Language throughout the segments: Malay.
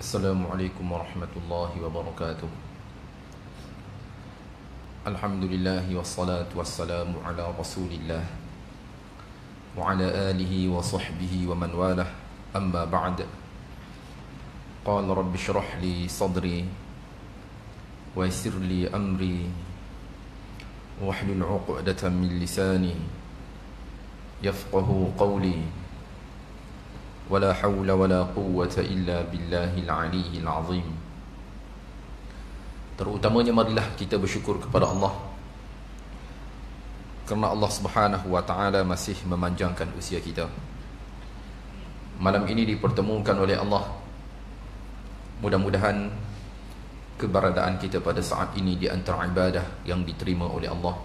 Assalamualaikum warahmatullahi wabarakatuh. Alhamdulillah wassalatu wassalamu ala rasulillah wa ala alihi wa sahbihi wa man walah. Amma ba'd. Qala rabbi shrah li sadri wa yassir li amri wahlul 'uqdatan min lisani yafqahu qawli. ولا حول ولا قوة إلا بالله العلي العظيم. Terutamanya marilah kita bersyukur kepada Allah, kerana Allah Subhanahu wa taala masih memanjangkan usia kita. Malam ini dipertemukan oleh Allah. Mudah-mudahan keberadaan kita pada saat ini di antara ibadah yang diterima oleh Allah.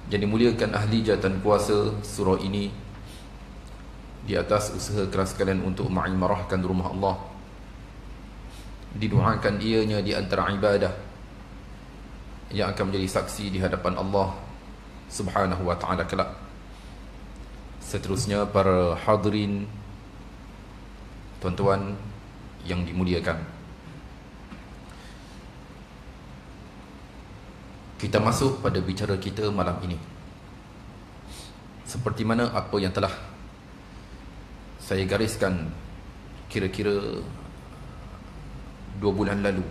Jadi muliakan ahli jawatan kuasa surah ini di atas usaha keras kalian untuk mengimarahkan rumah Allah. Didoakan ianya di antara ibadah yang akan menjadi saksi di hadapan Allah Subhanahu wa ta'ala kelak. Seterusnya para hadirin, tuan-tuan yang dimuliakan, kita masuk pada bicara kita malam ini. Seperti mana apa yang telah saya gariskan kira-kira 2 bulan lalu,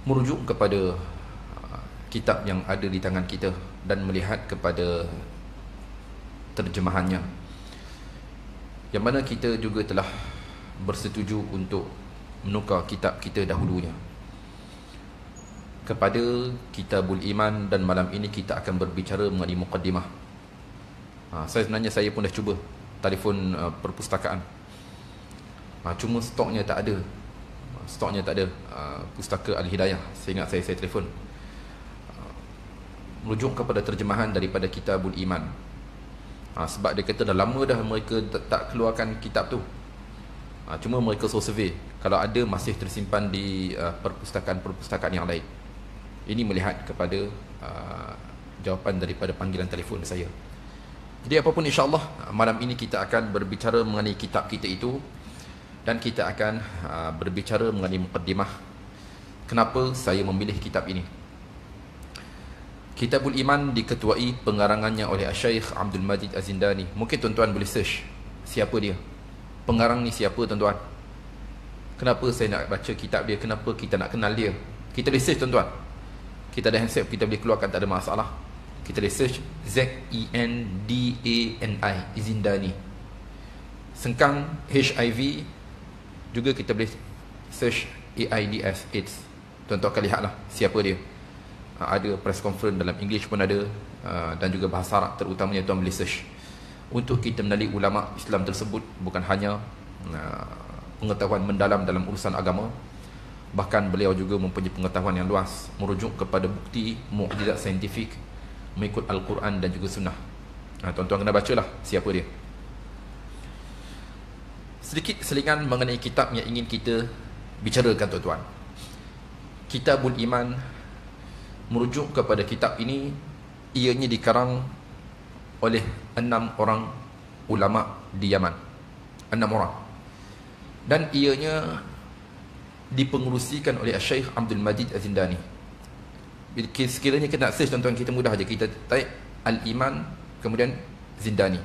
merujuk kepada kitab yang ada di tangan kita dan melihat kepada terjemahannya, yang mana kita juga telah bersetuju untuk menukar kitab kita dahulunya kepada Kitabul Iman, dan malam ini kita akan berbicara mengenai muqaddimah. Saya pun dah cuba telefon perpustakaan, cuma stoknya tak ada. Pustaka Al-Hidayah, saya ingat saya telefon, merujuk kepada terjemahan daripada Kitabul Iman. Sebab dia kata dah lama dah mereka tak keluarkan kitab tu. Cuma mereka survey, kalau ada masih tersimpan di perpustakaan yang lain. Ini melihat kepada jawapan daripada panggilan telefon saya. Jadi apapun, insyaAllah malam ini kita akan berbicara mengenai kitab kita itu, dan kita akan berbicara mengenai muqaddimah. Kenapa saya memilih kitab ini? Kitabul Iman diketuai pengarangannya oleh Syekh Abdul Majid Az-Zindani. Mungkin tuan-tuan boleh search siapa dia, pengarang ni siapa tuan-tuan. Kenapa saya nak baca kitab dia, kenapa kita nak kenal dia? Kita boleh search tuan-tuan, kita ada handset, kita boleh keluarkan, tak ada masalah. Kita research Z-E-N-D-A-N-I, Zindani. Sengkang HIV juga kita boleh search AIDS, AIDS. Tuan-tuan akan lihatlah siapa dia. Ada press conference dalam English pun ada, dan juga bahasa Arab terutamanya tuan boleh search. Untuk kita mengenali ulama Islam tersebut, bukan hanya pengetahuan mendalam dalam urusan agama, bahkan beliau juga mempunyai pengetahuan yang luas, merujuk kepada bukti mukjizat saintifik mengikut Al-Quran dan juga Sunnah. Tuan-tuan kena bacalah siapa dia. Sedikit selingan mengenai kitab yang ingin kita bicarakan tuan-tuan. Kitabul Iman merujuk kepada kitab ini, ianya dikarang oleh 6 orang ulama di Yaman. 6 orang. Dan ianya dipengerusikan oleh Syekh Abdul Majid Az-Zindani. Sekiranya kita nak search tuan-tuan, kita mudah aja, kita type Al-Iman kemudian Zindani,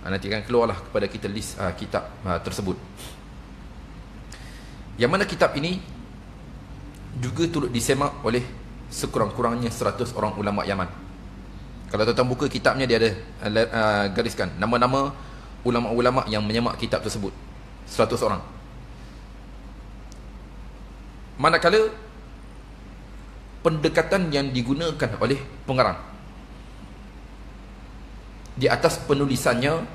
nanti akan keluarlah kepada kita list kitab tersebut. Yang mana kitab ini juga turut disemak oleh sekurang-kurangnya 100 orang ulama Yaman. Kalau tuan-tuan buka kitabnya, dia ada gariskan nama-nama ulama-ulama yang menyemak kitab tersebut, 100 orang. Manakala pendekatan yang digunakan oleh pengarang di atas penulisannya,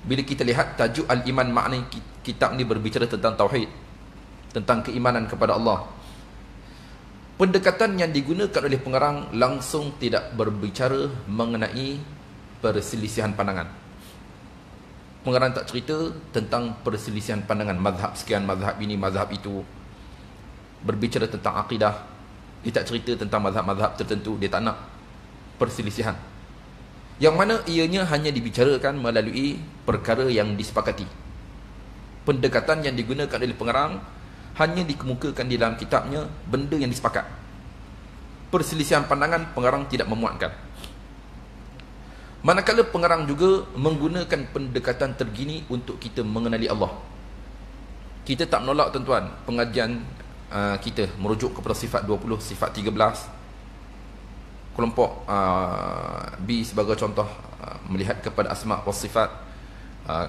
bila kita lihat tajuk Al-Iman, maknanya kitab ni berbicara tentang tauhid, tentang keimanan kepada Allah. Pendekatan yang digunakan oleh pengarang langsung tidak berbicara mengenai perselisihan pandangan. Pengarang tak cerita tentang perselisihan pandangan, mazhab sekian, mazhab ini, mazhab itu. Berbicara tentang akidah, dia tak cerita tentang mazhab-mazhab tertentu, dia tak nak perselisihan. Yang mana ianya hanya dibicarakan melalui perkara yang disepakati. Pendekatan yang digunakan oleh pengarang hanya dikemukakan di dalam kitabnya benda yang disepakat. Perselisihan pandangan pengarang tidak memuatkan. Manakala pengarang juga menggunakan pendekatan terkini untuk kita mengenali Allah. Kita tak menolak tuan-tuan pengajian kita merujuk kepada sifat 20, sifat 13. Kelompok B sebagai contoh melihat kepada asma' was sifat,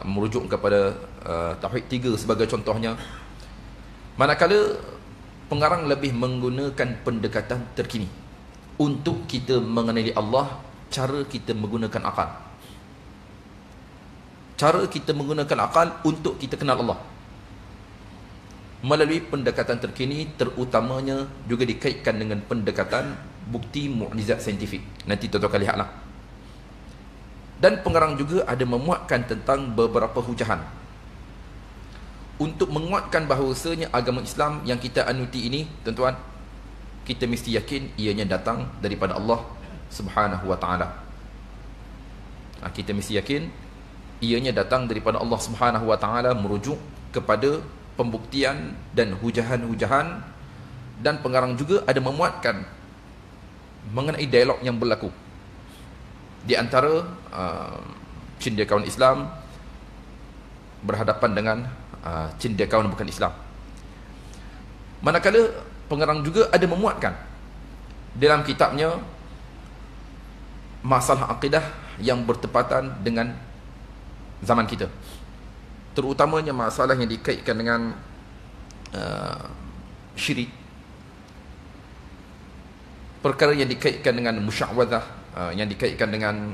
merujuk kepada tauhid 3 sebagai contohnya. Manakala pengarang lebih menggunakan pendekatan terkini untuk kita mengenali Allah, cara kita menggunakan akal. Cara kita menggunakan akal untuk kita kenal Allah melalui pendekatan terkini, terutamanya juga dikaitkan dengan pendekatan bukti mukjizat saintifik. Nanti tuan-tuan akan lihatlah. Dan pengarang juga ada memuatkan tentang beberapa hujahan untuk menguatkan bahawasanya agama Islam yang kita anuti ini, tuan-tuan, kita mesti yakin ianya datang daripada Allah Subhanahu wa ta'ala. Kita mesti yakin ianya datang daripada Allah Subhanahu wa ta'ala, merujuk kepada pembuktian dan hujahan-hujahan. Dan pengarang juga ada memuatkan mengenai dialog yang berlaku di antara cendekiawan Islam berhadapan dengan cendekiawan bukan Islam. Manakala pengarang juga ada memuatkan dalam kitabnya masalah akidah yang bertepatan dengan zaman kita, terutamanya masalah yang dikaitkan dengan syirik, perkara yang dikaitkan dengan musya'wadah, yang dikaitkan dengan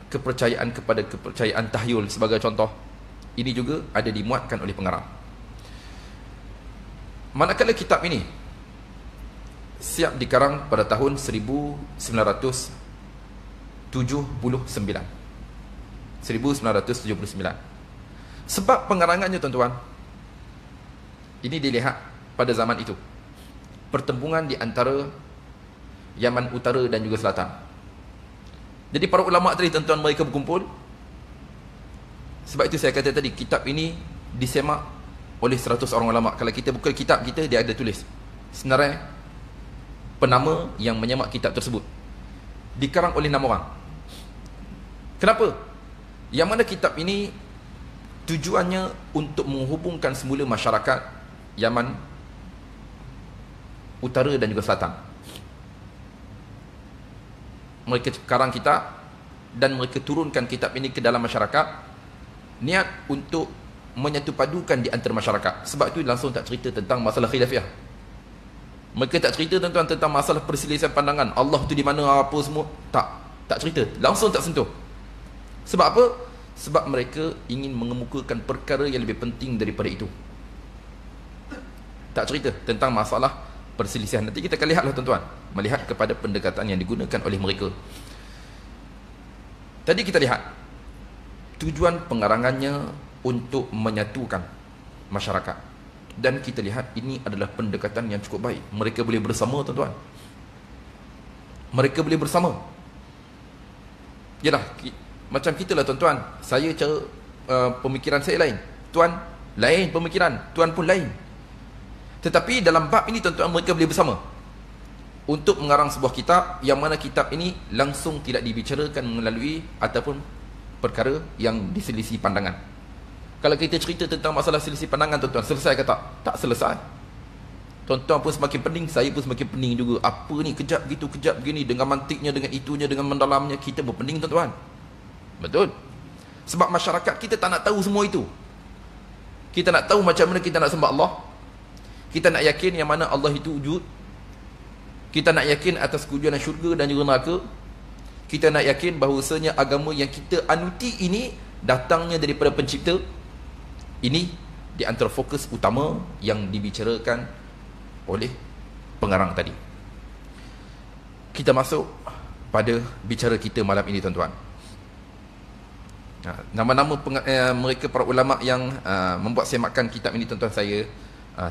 kepercayaan kepada kepercayaan tahyul sebagai contoh. Ini juga ada dimuatkan oleh pengarang. Manakala kitab ini siap dikarang pada tahun 1979. Sebab pengarangannya, tuan-tuan, ini dilihat pada zaman itu, pertembungan di antara Yaman Utara dan juga Selatan. Jadi para ulama tadi, tuan-tuan, mereka berkumpul. Sebab itu saya kata tadi, kitab ini disemak oleh 100 orang ulama. Kalau kita buka kitab kita, dia ada tulis senarai penama yang menyemak kitab tersebut, dikarang oleh 6 orang. Kenapa? Yang mana kitab ini tujuannya untuk menghubungkan semula masyarakat Yaman Utara dan juga Selatan. Mereka karang kitab dan mereka turunkan kitab ini ke dalam masyarakat, niat untuk menyatupadukan di antara masyarakat. Sebab itu langsung tak cerita tentang masalah khilafiyah. Mereka tak cerita, tuan-tuan, tentang masalah perselisihan pandangan, Allah tu di mana, apa semua. Tak cerita, langsung tak sentuh. Sebab apa? Sebab mereka ingin mengemukakan perkara yang lebih penting daripada itu. Tak cerita tentang masalah perselisihan. Nanti kita akan lihatlah, tuan-tuan, melihat kepada pendekatan yang digunakan oleh mereka. Tadi kita lihat tujuan pengarangannya untuk menyatukan masyarakat, dan kita lihat ini adalah pendekatan yang cukup baik. Mereka boleh bersama, tuan-tuan. Mereka boleh bersama. Yalah, macam kita lah, tuan-tuan. Saya cara pemikiran saya lain, tuan lain pemikiran, tuan pun lain. Tetapi dalam bab ini, tuan-tuan, mereka boleh bersama untuk mengarang sebuah kitab, yang mana kitab ini langsung tidak dibicarakan melalui ataupun perkara yang diselisih pandangan. Kalau kita cerita tentang masalah selisih pandangan, tuan-tuan, selesai ke tak? Tak selesai. Tuan-tuan pun semakin pening, saya pun semakin pening juga. Apa ni, kejap gitu, kejap begini, dengan mantiknya, dengan itunya, dengan mendalamnya, kita berpening, tuan-tuan. Betul? Sebab masyarakat kita tak nak tahu semua itu. Kita nak tahu macam mana kita nak sembah Allah. Kita nak yakin yang mana Allah itu wujud. Kita nak yakin atas kewujudan syurga dan juga neraka. Kita nak yakin bahawasanya agama yang kita anuti ini datangnya daripada pencipta. Ini di antara fokus utama yang dibicarakan oleh pengarang tadi. Kita masuk pada bicara kita malam ini, tuan-tuan. Nama-nama mereka para ulama yang membuat semakan kitab ini, tuan-tuan, saya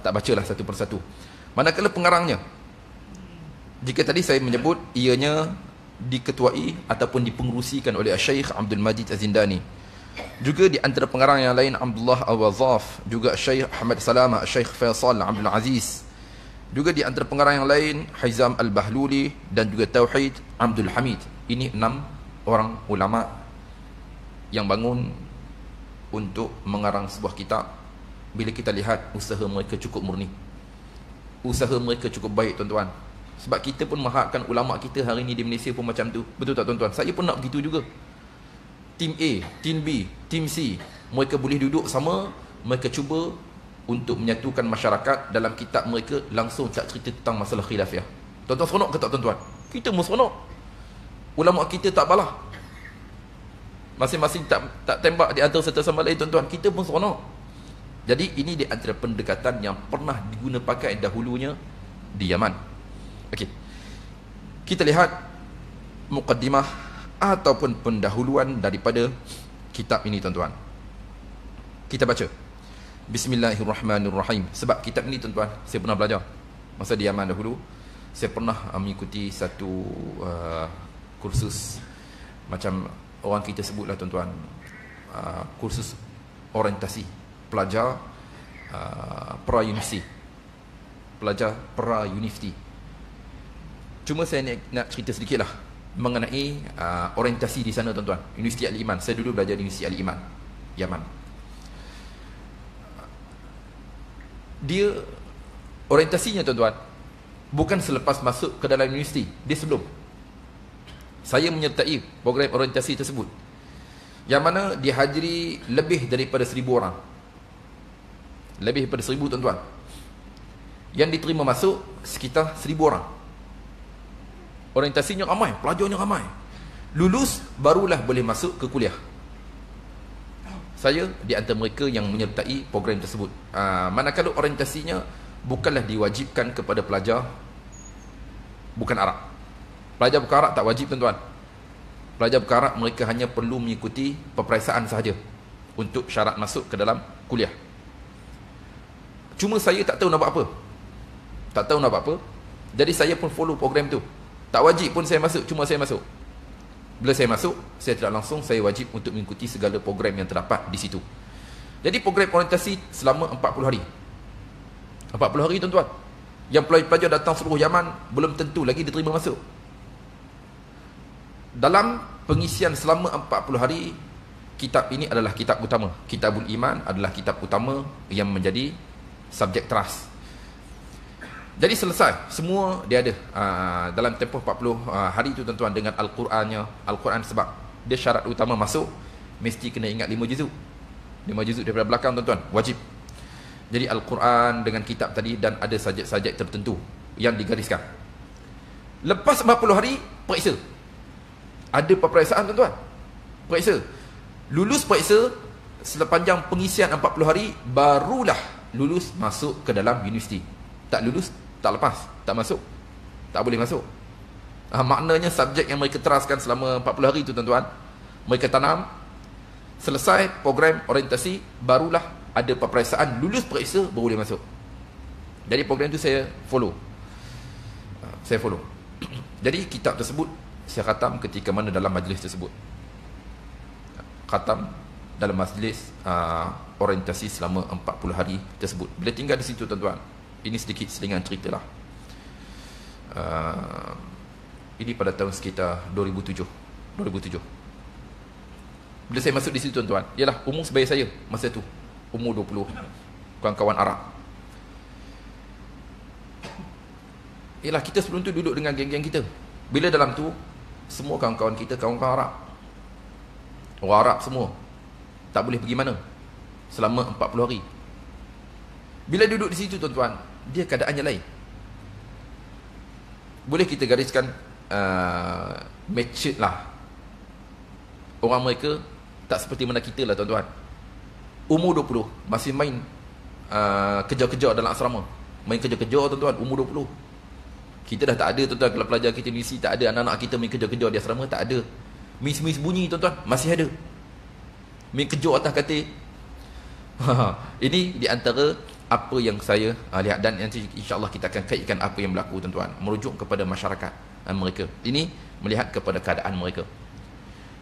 tak bacalah satu persatu. Manakala pengarangnya, jika tadi saya menyebut ianya diketuai ataupun dipengerusikan oleh Syekh Abdul Majid Az-Zindani, Juga di antara pengarang yang lain Abdullah Al-Wazaf, juga Syekh Ahmad Salamah, Syekh Faisal Abdul Aziz. Juga di antara pengarang yang lain Hizam Al-Bahluli dan juga Tauhid Abdul Hamid. Ini 6 orang ulama yang bangun untuk mengarang sebuah kitab. Bila kita lihat usaha mereka cukup murni, usaha mereka cukup baik tuan-tuan. Sebab kita pun mengharapkan ulama kita hari ini di Malaysia pun macam tu. Betul tak tuan-tuan? Saya pun nak begitu juga. Tim A, tim B, tim C, mereka boleh duduk sama, mereka cuba untuk menyatukan masyarakat dalam kitab mereka, langsung tak cerita tentang masalah khilafiyah. Tuan-tuan seronok ke tak tuan-tuan? Kita pun seronok. Ulama kita tak balah. Masing-masing tak tembak di antara satu sama lain tuan-tuan. Kita pun seronok. Jadi ini di antara pendekatan yang pernah diguna pakai dahulunya di Yaman. Okey. Kita lihat muqaddimah ataupun pendahuluan daripada kitab ini tuan-tuan. Kita baca. Bismillahirrahmanirrahim. Sebab kitab ini tuan-tuan, saya pernah belajar masa di Yaman dahulu. Saya pernah mengikuti satu kursus, macam orang kita sebutlah tuan-tuan, kursus orientasi pelajar pra-universiti. Pelajar pra-universiti. Cuma saya nak cerita sedikit lah mengenai orientasi di sana tuan-tuan. Universiti Al-Iman. Saya dulu belajar di Universiti Al-Iman, Yaman. Dia orientasinya tuan-tuan bukan selepas masuk ke dalam universiti, dia sebelum. Saya menyertai program orientasi tersebut, yang mana dihadiri lebih daripada 1,000 orang. Lebih daripada 1,000 tuan-tuan. Yang diterima masuk sekitar 1,000 orang. Orientasinya ramai, pelajarnya ramai. Lulus barulah boleh masuk ke kuliah. Saya di antara mereka yang menyertai program tersebut. Manakala orientasinya bukanlah diwajibkan kepada pelajar bukan Arab. Pelajar bukan Arab tak wajib tuan-tuan. Pelajar bukan Arab mereka hanya perlu mengikuti peperiksaan sahaja untuk syarat masuk ke dalam kuliah. Cuma saya tak tahu nak buat apa. Tak tahu nak buat apa. Jadi saya pun follow program tu. Tak wajib pun saya masuk, cuma saya masuk. Bila saya masuk, saya tidak langsung, saya wajib untuk mengikuti segala program yang terdapat di situ. Jadi program orientasi selama 40 hari. 40 hari tuan-tuan. Yang pelajar datang seluruh Yaman, belum tentu lagi diterima masuk. Dalam pengisian selama 40 hari, kitab ini adalah kitab utama. Kitabul Iman adalah kitab utama yang menjadi subjek teras. Jadi selesai, semua dia ada dalam tempoh 40 hari itu tuan-tuan, dengan Al-Qurannya. Al-Quran sebab dia syarat utama masuk, mesti kena ingat 5 juzuk. 5 juzuk daripada belakang tuan-tuan, wajib. Jadi Al-Quran dengan kitab tadi, dan ada sajak-sajak tertentu yang digariskan. Lepas 40 hari, periksa. Ada peperiksaan tuan-tuan. Periksa. Lulus periksa, sepanjang pengisian 40 hari, barulah lulus masuk ke dalam universiti. Tak lulus, tak lepas, tak masuk, tak boleh masuk. Maknanya subjek yang mereka teraskan selama 40 hari itu tuan-tuan, mereka tanam. Selesai program orientasi, barulah ada peperiksaan, lulus periksa, baru boleh masuk. Jadi program itu saya follow. Jadi kitab tersebut saya khatam ketika mana dalam majlis tersebut. Khatam dalam majlis orientasi selama 40 hari tersebut. Bila tinggal di situ tuan-tuan, ini sedikit selingan cerita lah. Ini pada tahun sekitar 2007. Bila saya masuk di situ tuan-tuan, ialah umur sebaya saya masa tu, umur 20, kawan-kawan Arab. Ialah kita sebelum tu duduk dengan geng-geng kita. Bila dalam tu, semua kawan-kawan kita kawan-kawan Arab. Orang Arab semua. Tak boleh pergi mana selama 40 hari. Bila duduk di situ tuan-tuan, dia keadaannya lain. Boleh kita gariskan matured lah. Orang mereka tak seperti mana kita lah tuan-tuan. Umur 20 masih main kejar-kejar dalam asrama. Main kejar-kejar tuan-tuan, umur 20. Kita dah tak ada tuan-tuan. Kalau pelajar kita di sini tak ada anak-anak kita main kejar-kejar di asrama, tak ada. Mis-mis bunyi tuan-tuan, masih ada. Main kejar atas katil. Ini di antara apa yang saya lihat, dan nanti insya-Allah kita akan kaitkan apa yang berlaku tuan-tuan, merujuk kepada masyarakat mereka. Ini melihat kepada keadaan mereka.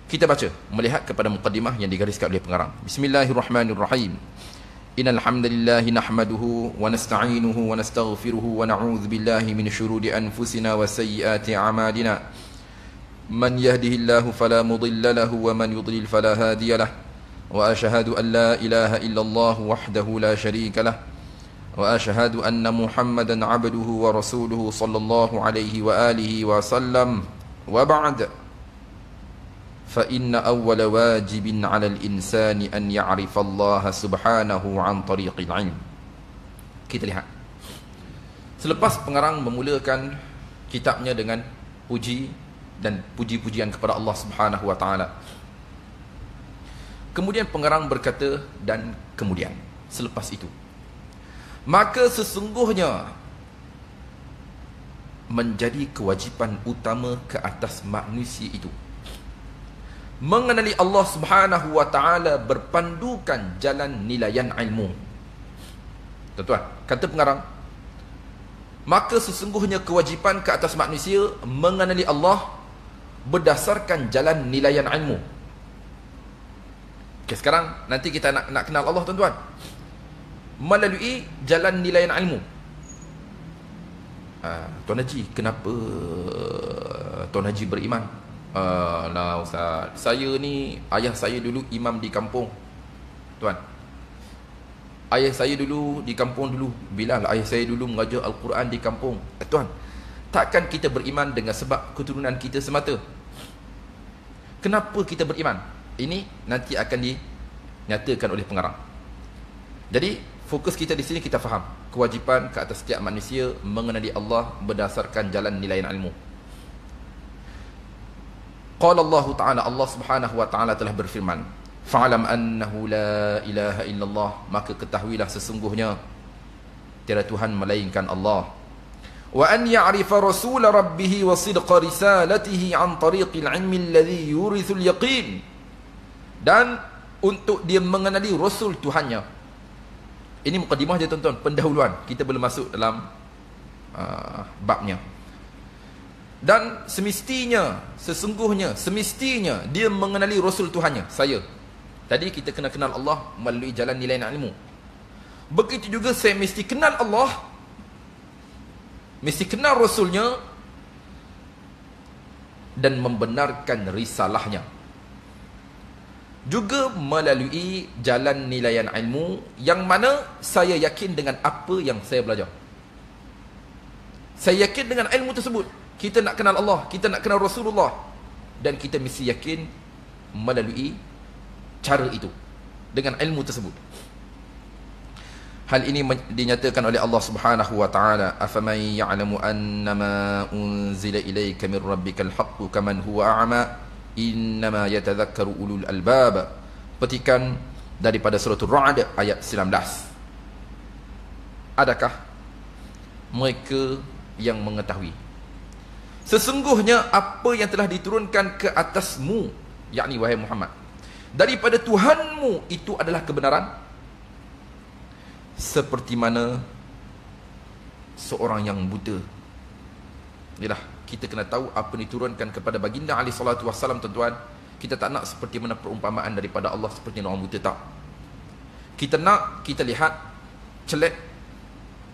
Kita baca melihat kepada muqaddimah yang digariskan oleh pengarang. Bismillahirrahmanirrahim. Innal hamdalillahi nahmaduhu wa nasta'inuhu wa nastaghfiruhu wa na'udzu billahi min shururi anfusina wa sayyiati a'malina. Man yahdihillahu fala mudilla lahu wa man yudlil fala hadiya lahu. Wa asyhadu an la ilaha illallah wahdahu la syarika lahu. Wa asyhadu anna Muhammadan 'abduhu wa rasuluhu sallallahu alaihi wa alihi wa sallam. Wa ba'd. Fa inna awwala wajibin 'alal insani an ya'rifa Allah subhanahu 'an tariqil 'ilm. Kita lihat. Selepas pengarang memulakan kitabnya dengan puji dan puji-pujian kepada Allah Subhanahu wa taala. Kemudian pengarang berkata, dan kemudian selepas itu, maka sesungguhnya menjadi kewajipan utama ke atas manusia itu mengenali Allah Subhanahu wa taala berpandukan jalan nilaian ilmu. Tuan-tuan, kata pengarang, maka sesungguhnya kewajipan ke atas manusia mengenali Allah berdasarkan jalan nilaian ilmu. Okay, sekarang nanti kita nak kenal Allah, tuan-tuan, melalui jalan nilaian ilmu. Tuan Haji, kenapa Tuan Haji beriman? Nah Ustaz, saya ni, ayah saya dulu imam di kampung. Tuan, ayah saya dulu di kampung dulu. Bilal, ayah saya dulu mengajar Al-Quran di kampung. Tuan, takkan kita beriman dengan sebab keturunan kita semata? Kenapa kita beriman? Ini nanti akan dinyatakan oleh pengarang. Jadi fokus kita di sini, kita faham kewajipan ke atas setiap manusia mengenali Allah berdasarkan jalan nilaian ilmu. Qala Allah Ta'ala, Allah Subhanahu wa taala telah berfirman, fa'lam annahu la ilaha illallah, maka ketahuilah sesungguhnya tiada Tuhan melainkan Allah. Wa an ya'rifa rasul rabbih wa sidqa risalatihi an tariqil ilmi alladhi yurithul yaqin, dan untuk dia mengenali rasul Tuhannya. Ini mukadimah je, tuan-tuan, pendahuluan. Kita belum masuk dalam babnya. Dan semestinya dia mengenali Rasul Tuhannya, saya. Tadi kita kena kenal Allah melalui jalan nilai ilmu. Begitu juga saya mesti kenal Allah, mesti kenal Rasulnya, dan membenarkan risalahnya. Juga melalui jalan nilaian ilmu, yang mana saya yakin dengan apa yang saya belajar. Saya yakin dengan ilmu tersebut. Kita nak kenal Allah, kita nak kenal Rasulullah, dan kita mesti yakin melalui cara itu, dengan ilmu tersebut. Hal ini dinyatakan oleh Allah Subhanahu wa taala, afaman ya'lamu annama unzila ilayka min rabbikal haqqu kaman huwa a'ma innama yatadhakkaru ulul albab. Petikan daripada surah Ar-Ra'd ayat 19. Adakah mereka yang mengetahui sesungguhnya apa yang telah diturunkan ke atasmu, yakni wahai Muhammad, daripada Tuhanmu itu adalah kebenaran, seperti mana seorang yang buta. Inilah, kita kena tahu apa yang diturunkan kepada baginda alaihi salatu wassalam, tuan-tuan. Kita tak nak seperti mana perumpamaan daripada Allah seperti orang buta, tak. Kita nak, kita lihat celak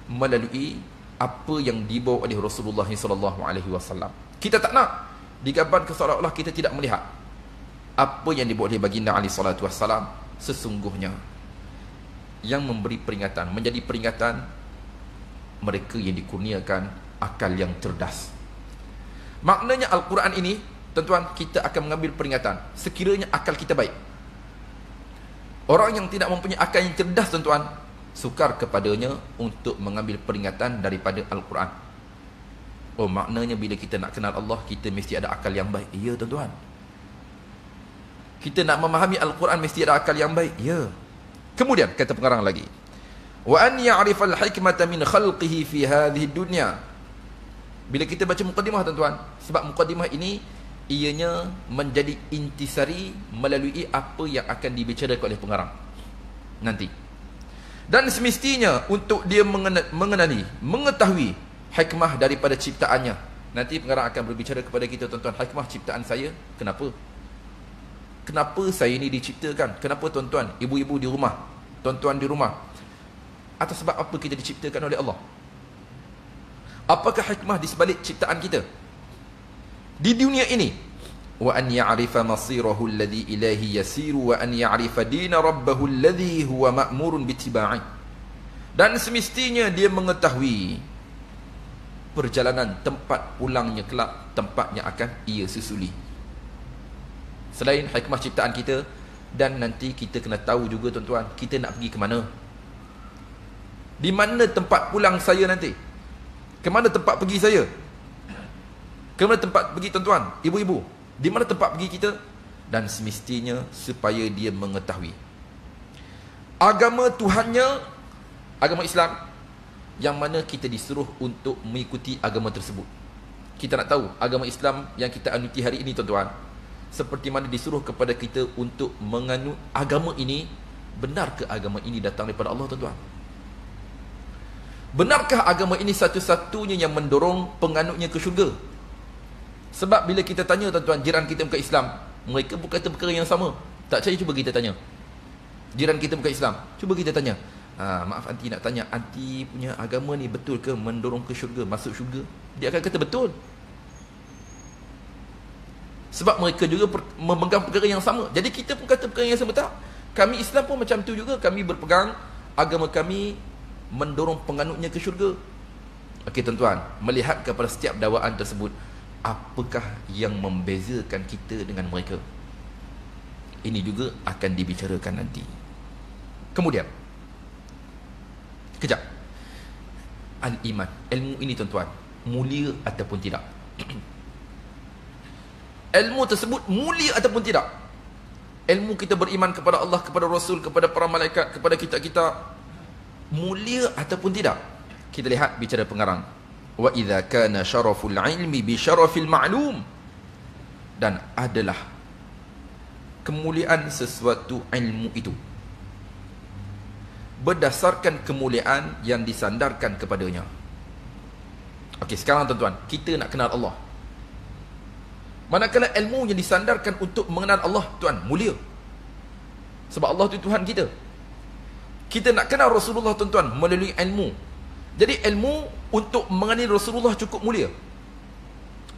melalui apa yang dibawa oleh Rasulullah SAW. Kita tak nak digambarkan seolah-olah kita tidak melihat apa yang dibawa oleh baginda alaihi salatu wassalam. Sesungguhnya yang memberi peringatan, menjadi peringatan mereka yang dikurniakan akal yang cerdas. Maknanya Al-Quran ini, tuan-tuan, kita akan mengambil peringatan sekiranya akal kita baik. Orang yang tidak mempunyai akal yang cerdas, tuan-tuan, sukar kepadanya untuk mengambil peringatan daripada Al-Quran. Oh, maknanya bila kita nak kenal Allah, kita mesti ada akal yang baik. Ya, tuan-tuan. Kita nak memahami Al-Quran, mesti ada akal yang baik. Ya. Kemudian kata pengarang lagi, wa an ya'rifal hikmata min khalqihi fi hadhihi dunya. Bila kita baca mukadimah, tuan-tuan, sebab mukadimah ini ianya menjadi intisari melalui apa yang akan dibicarakan oleh pengarang nanti. Dan semestinya untuk dia mengenali, mengetahui hikmah daripada ciptaannya. Nanti pengarang akan berbicara kepada kita, tuan-tuan, hikmah ciptaan saya kenapa? kenapa saya ini diciptakan? Kenapa tuan-tuan, ibu-ibu di rumah, tuan-tuan di rumah? Atas sebab apa kita diciptakan oleh Allah? Apakah hikmah di sebalik ciptaan kita di dunia ini? Wa an ya'rifa masirahu alladhi ilahi yasiru wa an ya'rifa dina rabbahu alladhi huwa ma'murun bittiba'i. Dan semestinya dia mengetahui perjalanan tempat pulangnya kelak, tempatnya akan ia susuli. Selain hikmah ciptaan kita, dan nanti kita kena tahu juga tuan-tuan, kita nak pergi ke mana? Di mana tempat pulang saya nanti? Ke mana tempat pergi saya? Ke mana tempat pergi tuan-tuan, ibu-ibu? Di mana tempat pergi kita? Dan semestinya supaya dia mengetahui agama Tuhannya, agama Islam, yang mana kita disuruh untuk mengikuti agama tersebut. Kita nak tahu agama Islam yang kita anuti hari ini tuan-tuan, seperti mana disuruh kepada kita untuk menganut agama ini, benar ke agama ini datang daripada Allah tuan-tuan? Benarkah agama ini satu-satunya yang mendorong penganutnya ke syurga? Sebab bila kita tanya tuan-tuan, jiran kita bukan Islam, mereka berkata perkara yang sama. Tak percaya, cuba kita tanya. Jiran kita bukan Islam, cuba kita tanya, maaf anti nak tanya, anti punya agama ni betul ke mendorong ke syurga, masuk syurga? Dia akan kata betul. Sebab mereka juga memegang perkara yang sama. Jadi kita pun kata perkara yang sama. Tak, kami Islam pun macam tu juga. Kami berpegang agama kami mendorong penganutnya ke syurga. Okey tuan-tuan, melihat kepada setiap dakwaan tersebut, apakah yang membezakan kita dengan mereka? Ini juga akan dibicarakan nanti. Kemudian, kejap, al-iman, ilmu ini tuan-tuan, mulia ataupun tidak? Ilmu tersebut mulia ataupun tidak? Ilmu kita beriman kepada Allah, kepada Rasul, kepada para malaikat, kepada kitab-kitab, mulia ataupun tidak? Kita lihat bicara pengarang. Wa idza kana syaraful ilmi bi syarafil ma'lum. Dan adalah kemuliaan sesuatu ilmu itu berdasarkan kemuliaan yang disandarkan kepadanya. Okey, sekarang tuan-tuan, kita nak kenal Allah. Manakala ilmu yang disandarkan untuk mengenal Allah, tuan, mulia. Sebab Allah itu Tuhan kita. Kita nak kenal Rasulullah tuan-tuan melalui ilmu. Jadi ilmu untuk mengenali Rasulullah cukup mulia.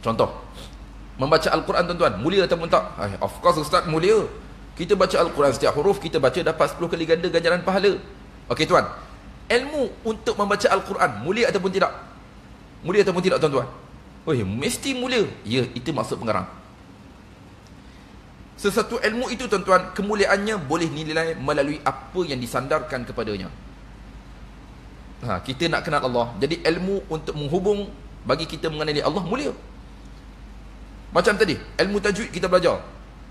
Contoh, membaca Al-Quran tuan-tuan, mulia ataupun tak? Of course Ustaz, mulia. Kita baca Al-Quran, setiap huruf kita baca dapat 10 kali ganda ganjaran pahala. Okey tuan, ilmu untuk membaca Al-Quran, mulia ataupun tidak? Mulia ataupun tidak tuan-tuan? Oh, mesti mulia. Ya, itu maksud pengarang. Sesuatu ilmu itu tuan-tuan, kemuliaannya boleh nilai melalui apa yang disandarkan kepadanya. Kita nak kenal Allah, jadi ilmu untuk menghubung bagi kita mengenali Allah mulia. Macam tadi, ilmu tajwid kita belajar.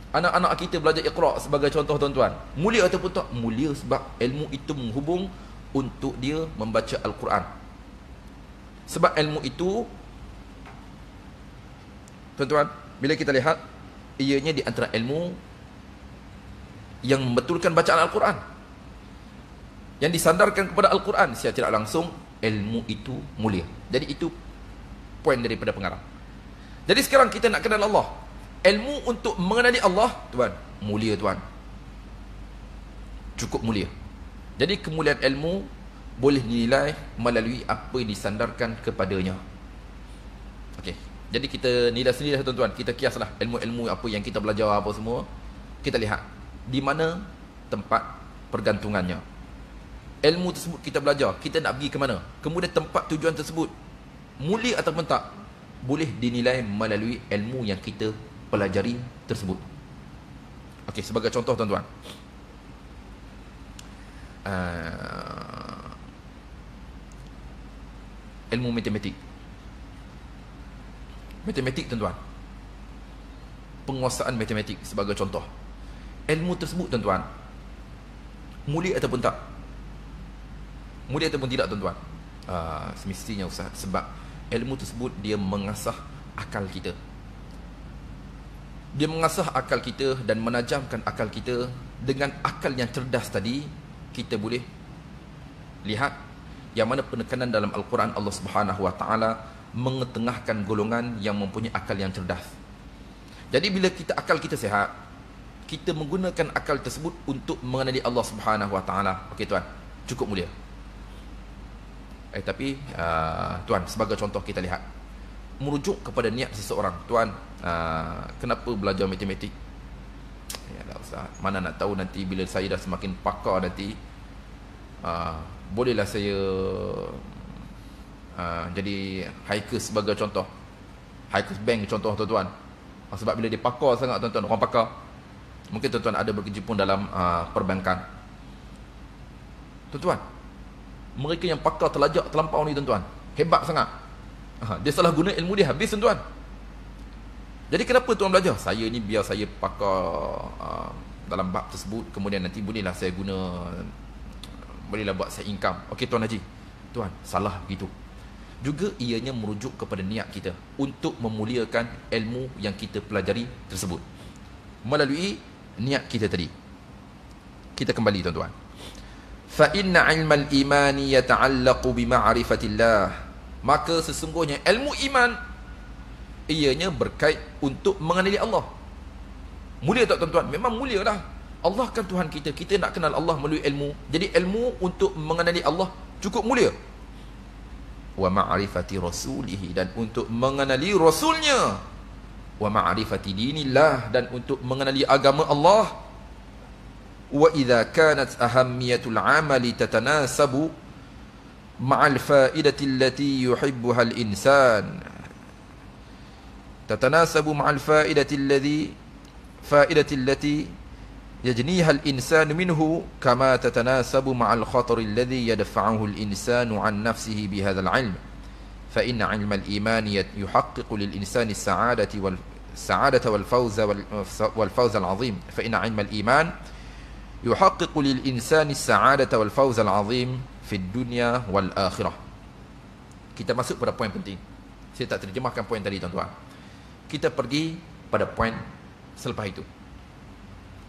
Anak-anak kita belajar Iqra sebagai contoh tuan-tuan. Mulia ataupun tak? Mulia sebab ilmu itu menghubung untuk dia membaca Al-Quran. Sebab ilmu itu tuan-tuan, bila kita lihat, ianya di antara ilmu yang membetulkan bacaan Al-Quran, yang disandarkan kepada Al-Quran, secara tidak langsung ilmu itu mulia. Jadi itu poin daripada pengarang. Jadi sekarang kita nak kenal Allah, ilmu untuk mengenali Allah, tuan, mulia tuan, cukup mulia. Jadi kemuliaan ilmu boleh dinilai melalui apa yang disandarkan kepadanya. Okey, jadi kita nilai sendiri tuan-tuan. Kita kiaslah ilmu-ilmu apa yang kita belajar apa semua. Kita lihat di mana tempat pergantungannya. Ilmu tersebut kita belajar, kita nak pergi ke mana? Kemudian tempat tujuan tersebut mulia ataupun tak, boleh dinilai melalui ilmu yang kita pelajari tersebut. Okey, sebagai contoh tuan-tuan, ilmu matematik. Matematik tuan-tuan, penguasaan matematik sebagai contoh. Ilmu tersebut tuan-tuan, mulia ataupun tak? Mulia ataupun tidak tuan-tuan? Semestinya Ustaz, sebab ilmu tersebut dia mengasah akal kita. Dia mengasah akal kita dan menajamkan akal kita. Dengan akal yang cerdas tadi, kita boleh lihat yang mana penekanan dalam Al-Quran, Allah Subhanahu Wa Taala mengetengahkan golongan yang mempunyai akal yang cerdas. Jadi bila akal kita sihat, kita menggunakan akal tersebut untuk mengenali Allah Subhanahu Wa Taala. Okey tuan, cukup mulia. Tapi tuan, sebagai contoh kita lihat, merujuk kepada niat seseorang. Tuan, kenapa belajar matematik? Ya dah Ustaz, mana nak tahu nanti bila saya dah semakin pakar nanti, bolehlah saya jadi hikers sebagai contoh. Hikers bank contoh tuan-tuan. Sebab bila dia pakar sangat tuan-tuan, orang pakar, mungkin tuan-tuan ada bekerja pun dalam perbankan. Tuan-tuan, mereka yang pakar terlajak terlampau ni tuan-tuan, hebat sangat. Dia salah guna ilmu dia, habis tuan-tuan. Jadi kenapa tuan belajar? Saya ni biar saya pakar dalam bab tersebut, kemudian nanti bolehlah saya guna, bolehlah buat saya income. Okey Tuan Haji. Tuan, salah begitu. Juga ianya merujuk kepada niat kita untuk memuliakan ilmu yang kita pelajari tersebut melalui niat kita tadi. Kita kembali tuan-tuan. Fa inna ilmal imani yata'allaqu bi ma'rifatillah. Maka sesungguhnya ilmu iman ianya berkait untuk mengenali Allah. Mulia tak tuan-tuan? Memang mulia lah. Allah kan Tuhan kita. Kita nak kenal Allah melalui ilmu. Jadi ilmu untuk mengenali Allah cukup mulia. Wa ma'rifati rasulihi, dan untuk mengenali rasulnya. Wa ma'rifati dinillah, dan untuk mengenali agama Allah. Wa idza kanat ahammiyatul amali tatanasabu ma'al fa'idati allati yuhibbuha al-insan. Tatanasabu ma'al fa'idati allati yajniha al-insanu minhu kama tatanasabu ma'al khatari alladhi yadfa'uhu al-insanu 'an nafsihi bihadha al-'ilm. Fa inna 'ilma al-iman yuhaqqiqu lil-insani as-sa'adati wal-fawza al-'azim. Fa inna 'ilma al-iman yuhaqqiqu lil-insani as-sa'adata wal-fawza al-'azim fi ad-dunya wal-akhirah. Kita masuk pada poin penting. Saya tak terjemahkan poin tadi tuan-tuan. Kita pergi pada poin selepas itu.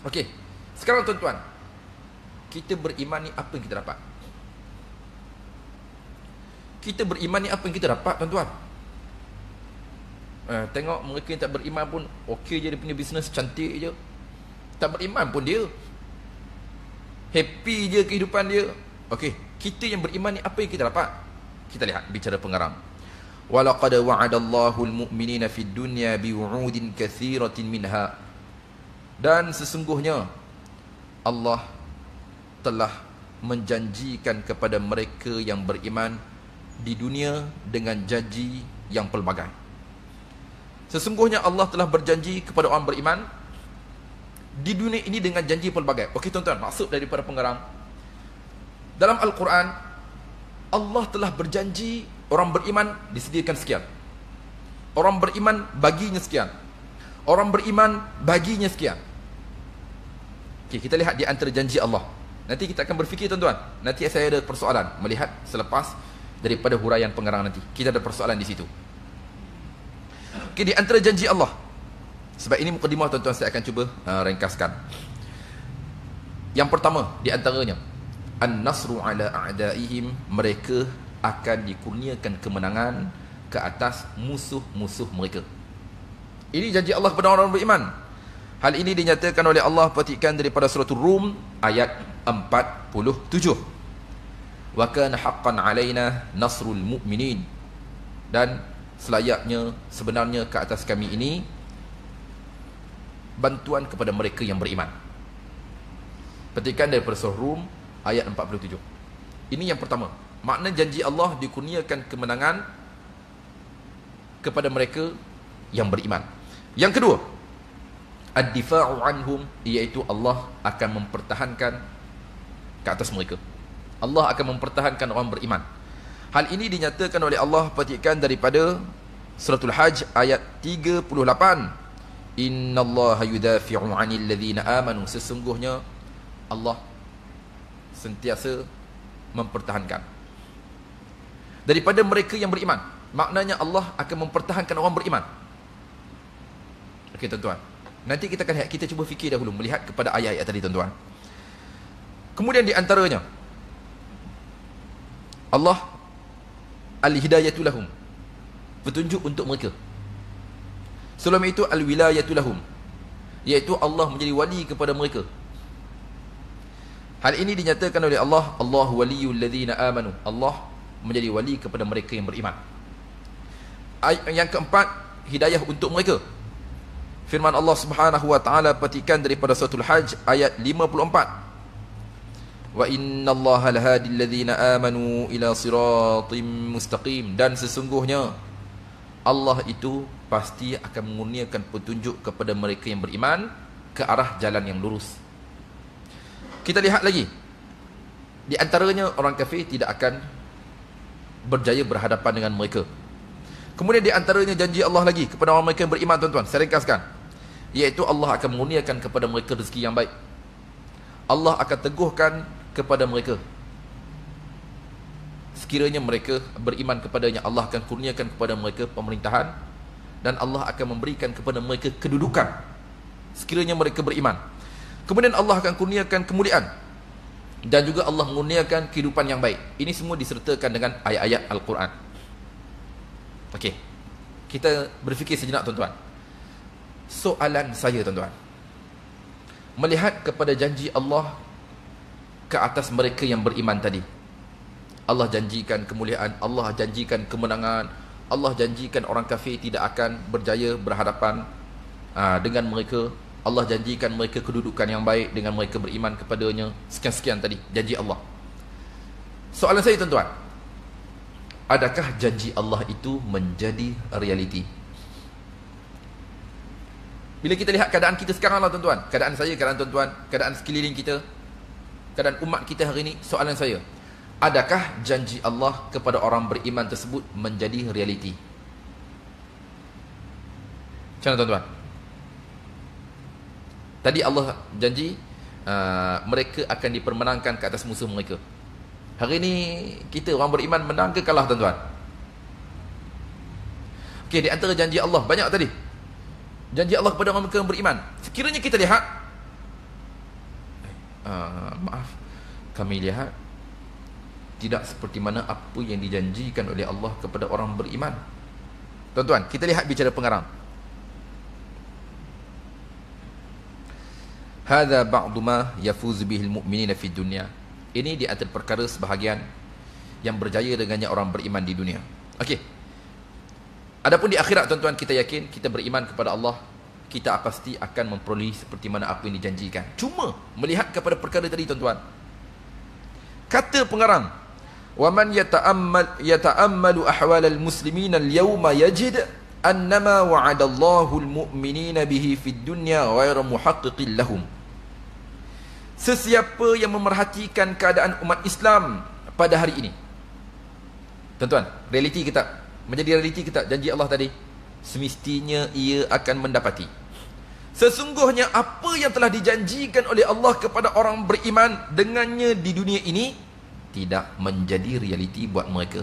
Okey. Sekarang tuan-tuan, kita beriman ni apa yang kita dapat? Kita beriman ni apa yang kita dapat tuan-tuan? Tengok mereka yang tak beriman pun okey je, dia punya bisnes cantik je. Tak beriman pun dia happy je kehidupan dia. Okey, kita yang beriman ni apa yang kita dapat? Kita lihat bicara pengarang. Walaqad wa'adallahu al-mu'minina fid dunya biwu'udin katsiratin minha. Dan sesungguhnya Allah telah menjanjikan kepada mereka yang beriman di dunia dengan janji yang pelbagai. Sesungguhnya Allah telah berjanji kepada orang beriman di dunia ini dengan janji pelbagai. Okey tuan-tuan, maksud daripada pengarang, dalam Al-Quran Allah telah berjanji orang beriman disediakan sekian, orang beriman baginya sekian, orang beriman baginya sekian. Okey, kita lihat di antara janji Allah. Nanti kita akan berfikir tuan-tuan. Nanti saya ada persoalan melihat selepas daripada huraian pengarang nanti. Kita ada persoalan di situ. Okey, di antara janji Allah. Sebab ini mukadimah tuan-tuan, saya akan cuba ringkaskan. Yang pertama di antaranya, an-nasru ala a'daihim, mereka akan dikurniakan kemenangan ke atas musuh-musuh mereka. Ini janji Allah kepada orang beriman. Hal ini dinyatakan oleh Allah, perhatikan daripada surah Rum ayat 47. Wa kana haqqan alaina nasrul mu'minin. Dan selayaknya sebenarnya ke atas kami ini bantuan kepada mereka yang beriman. Perhatikan daripada surah Rum ayat 47. Ini yang pertama. Makna janji Allah dikurniakan kemenangan kepada mereka yang beriman. Yang kedua, ad-difa'u anhum, iaitu Allah akan mempertahankan ke atas mereka. Allah akan mempertahankan orang beriman. Hal ini dinyatakan oleh Allah, perhatikan daripada suratul Hajj ayat 38. Innallaha yudafi'u 'anil ladzina amanu, sesungguhnya Allah sentiasa mempertahankan daripada mereka yang beriman. Maknanya Allah akan mempertahankan orang beriman. Okey tuan-tuan, nanti kita akan lihat, kita cuba fikir dahulu melihat kepada ayat-ayat tadi tuan-tuan. Kemudian di antaranya Allah al-hidayatu lahum, petunjuk untuk mereka. Sebelum itu al-wilayatu lahum, iaitu Allah menjadi wali kepada mereka. Hal ini dinyatakan oleh Allah, Allahu waliyul ladzina amanu. Allah menjadi wali kepada mereka yang beriman. Yang keempat, hidayah untuk mereka. Firman Allah Subhanahu wa taala petikan daripada suratul Hajj ayat 54. Wa innallaha lahadil ladzina amanu ila siratim mustaqim. Dan sesungguhnya Allah itu pasti akan mengurniakan petunjuk kepada mereka yang beriman ke arah jalan yang lurus. Kita lihat lagi. Di antaranya orang kafir tidak akan berjaya berhadapan dengan mereka. Kemudian di antaranya janji Allah lagi kepada orang mereka yang beriman, tuan-tuan. Saya ringkaskan. Iaitu Allah akan mengurniakan kepada mereka rezeki yang baik. Allah akan teguhkan kepada mereka. Sekiranya mereka beriman kepadanya, Allah akan kurniakan kepada mereka pemerintahan, dan Allah akan memberikan kepada mereka kedudukan sekiranya mereka beriman. Kemudian Allah akan kurniakan kemuliaan, dan juga Allah mengurniakan kehidupan yang baik. Ini semua disertakan dengan ayat-ayat Al-Quran. Okey, kita berfikir sejenak, tuan-tuan. Soalan saya, tuan-tuan, melihat kepada janji Allah ke atas mereka yang beriman tadi. Allah janjikan kemuliaan, Allah janjikan kemenangan, Allah janjikan orang kafir tidak akan berjaya berhadapan dengan mereka. Allah janjikan mereka kedudukan yang baik dengan mereka beriman kepadanya. Sekian-sekian tadi janji Allah. Soalan saya, tuan-tuan, adakah janji Allah itu menjadi realiti? Bila kita lihat keadaan kita sekarang lah, tuan-tuan, keadaan saya, keadaan tuan-tuan, keadaan sekeliling kita, keadaan umat kita hari ini, soalan saya, adakah janji Allah kepada orang beriman tersebut menjadi realiti? Macam mana, tuan-tuan? Tadi Allah janji mereka akan dipermenangkan ke atas musuh mereka. Hari ini kita orang beriman menang ke kalah, tuan-tuan? Okey, di antara janji Allah banyak tadi. Janji Allah kepada orang mereka yang beriman. Sekiranya kita lihat, maaf, kami lihat tidak seperti mana apa yang dijanjikan oleh Allah kepada orang beriman. Tuan-tuan, kita lihat bicara pengarang. Hadza ba'du ma yafuzu bihil mu'minina fid dunya. Ini di antara perkara sebahagian yang berjaya dengannya orang beriman di dunia. Okey. Adapun di akhirat, tuan-tuan, kita yakin, kita beriman kepada Allah, kita pasti akan memperoleh seperti mana apa yang dijanjikan. Cuma melihat kepada perkara tadi, tuan-tuan, kata pengarang, wa man yata'ammalu ahwalal muslimin al-yawma yajid annama wa'adallahu al-mu'minina bihi fid dunya ghayra muhaqqiqin lahum. Sesiapa yang memerhatikan keadaan umat Islam pada hari ini, tuan-tuan, realiti kita menjadi realiti kita, janji Allah tadi, semestinya ia akan mendapati. Sesungguhnya apa yang telah dijanjikan oleh Allah kepada orang beriman dengannya di dunia ini tidak menjadi realiti buat mereka.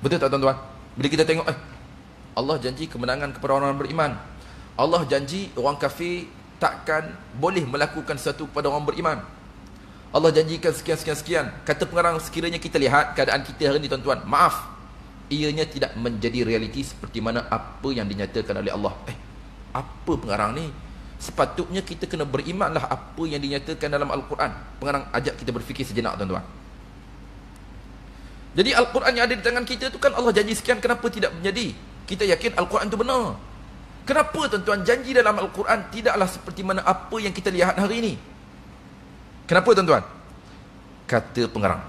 Betul tak, tuan-tuan? Bila kita tengok, Allah janji kemenangan kepada orang beriman, Allah janji orang kafir takkan boleh melakukan sesuatu kepada orang beriman, Allah janjikan sekian. Kata pengarang, sekiranya kita lihat keadaan kita hari ini, tuan-tuan, maaf, ianya tidak menjadi realiti seperti mana apa yang dinyatakan oleh Allah. Apa pengarang ni? Sepatutnya kita kena berimanlah apa yang dinyatakan dalam Al-Quran. Pengarang ajak kita berfikir sejenak, tuan-tuan. Jadi Al-Quran yang ada di tangan kita tu kan Allah janji sekian, kenapa tidak menjadi? Kita yakin Al-Quran tu benar. Kenapa, tuan-tuan, janji dalam Al-Quran tidaklah seperti mana apa yang kita lihat hari ini? Kenapa, tuan-tuan? Kata pengarang,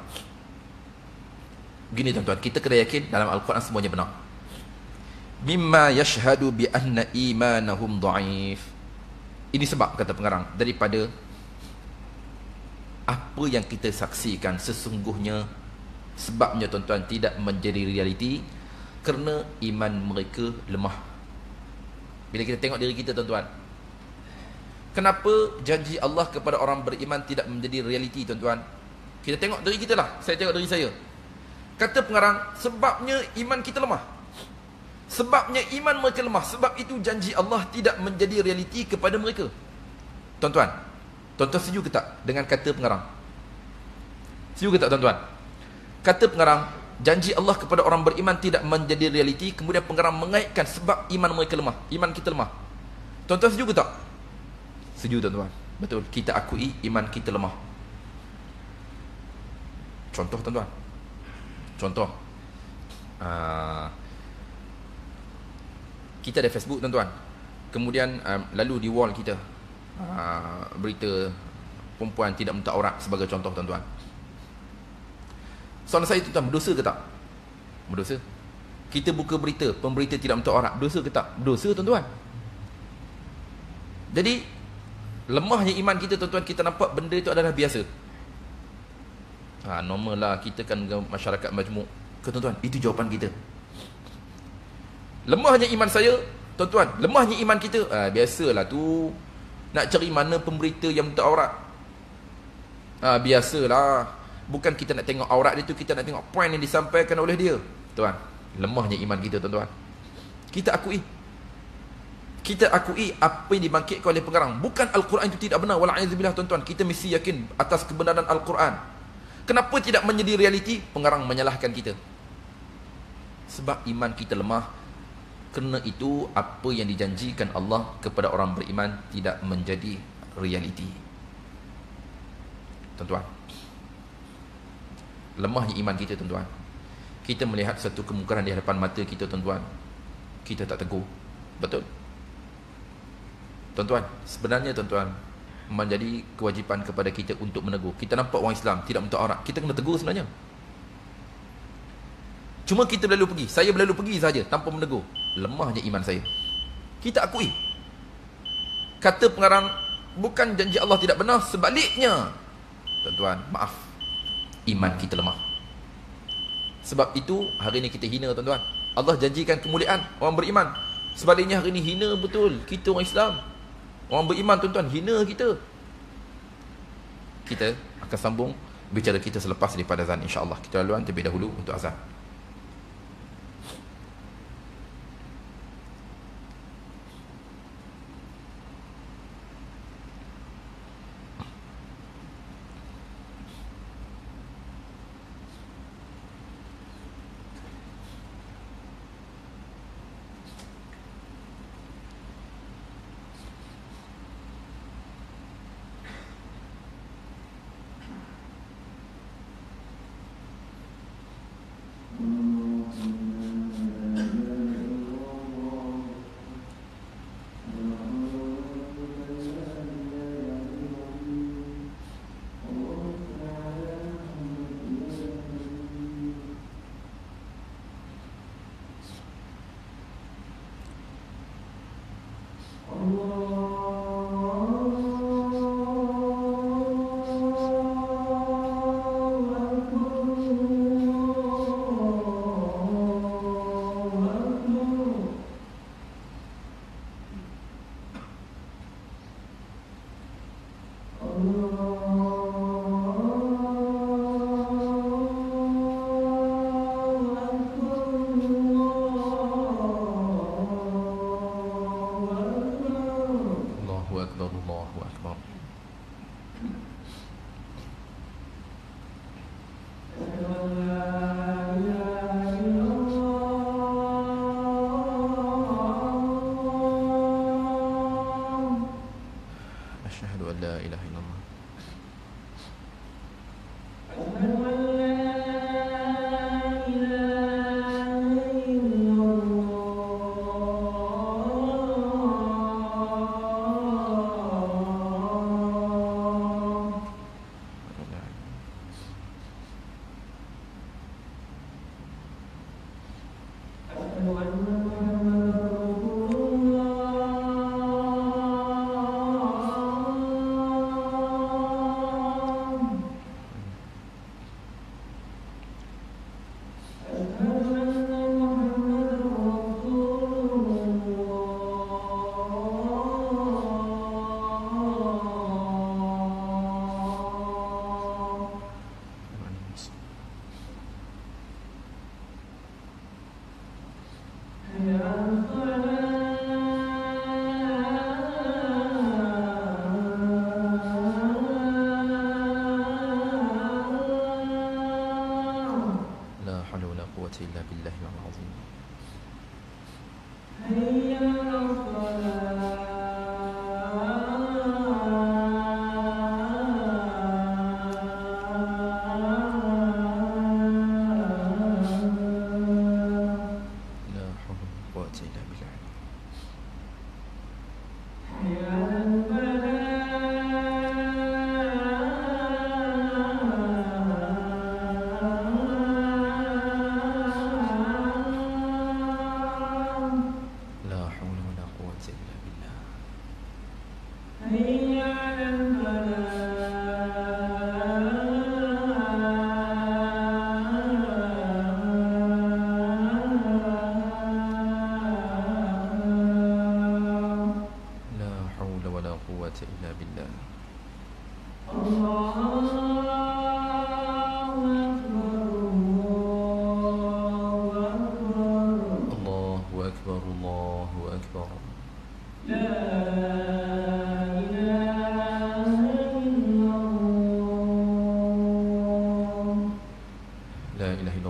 begini, tuan-tuan, kita kena yakin dalam Al-Quran semuanya benar. Mimma yashhadu bi anna imanahum dhaif. Ini sebab, kata pengarang, daripada apa yang kita saksikan sesungguhnya sebabnya, tuan-tuan, tidak menjadi realiti kerana iman mereka lemah. Bila kita tengok diri kita, tuan-tuan, kenapa janji Allah kepada orang beriman tidak menjadi realiti, tuan-tuan? Kita tengok diri kita lah. Saya tengok diri saya. Kata pengarang, sebabnya iman kita lemah. Sebabnya iman mereka lemah. Sebab itu janji Allah tidak menjadi realiti kepada mereka. Tuan-tuan, tuan-tuan setuju ke tak dengan kata pengarang? Setuju ke tak, tuan-tuan? Kata pengarang, janji Allah kepada orang beriman tidak menjadi realiti, kemudian pengarang mengaitkan sebab iman mereka lemah, iman kita lemah. Tuan-tuan setuju ke tak? Setuju tuan-tuan? Betul, kita akui iman kita lemah. Contoh tuan-tuan, contoh, kita ada Facebook tuan-tuan, kemudian lalu di wall kita berita perempuan tidak menutup aurat sebagai contoh tuan-tuan. Soalan saya tuan-tuan, berdosa ke tak? Berdosa. Kita buka berita, pemberita tidak menutup aurat, berdosa ke tak? Berdosa tuan-tuan. Jadi lemahnya iman kita tuan-tuan, kita nampak benda itu adalah biasa. Normal lah, kita kan masyarakat majmuk ke tuan-tuan. Itu jawapan kita. Lemahnya iman saya tuan-tuan, lemahnya iman kita, biasalah tu, nak cari mana pemberita yang menutup aurat. Biasalah, bukan kita nak tengok aurat dia tu, kita nak tengok poin yang disampaikan oleh dia. Tuan, lemahnya iman kita tuan-tuan. Kita akui apa yang dibangkitkan oleh pengarang. Bukan Al-Quran itu tidak benar, wala'azubillah tuan-tuan. Kita mesti yakin atas kebenaran Al-Quran. Kenapa tidak menjadi realiti? Pengarang menyalahkan kita. Sebab iman kita lemah. Kerana itu, apa yang dijanjikan Allah kepada orang beriman tidak menjadi realiti. Tuan-tuan, lemahnya iman kita tuan-tuan. Kita melihat satu kemungkaran di hadapan mata kita tuan-tuan, kita tak tegur. Betul? Tuan-tuan, sebenarnya tuan-tuan, menjadi kewajipan kepada kita untuk menegur. Kita nampak orang Islam tidak menutup aurat, kita kena tegur sebenarnya. Cuma kita berlalu pergi, saya berlalu pergi saja tanpa menegur. Lemahnya iman saya. Kita akui. Kata pengarang, bukan janji Allah tidak benar, sebaliknya. Tuan-tuan, maaf, iman kita lemah. Sebab itu hari ini kita hina tuan-tuan. Allah janjikan kemuliaan orang beriman, sebaliknya hari ini hina betul kita orang Islam. Orang beriman tuan-tuan hina kita. Kita akan sambung bicara kita selepas daripada azan, insya-Allah. Kita laluan terlebih dahulu untuk azan.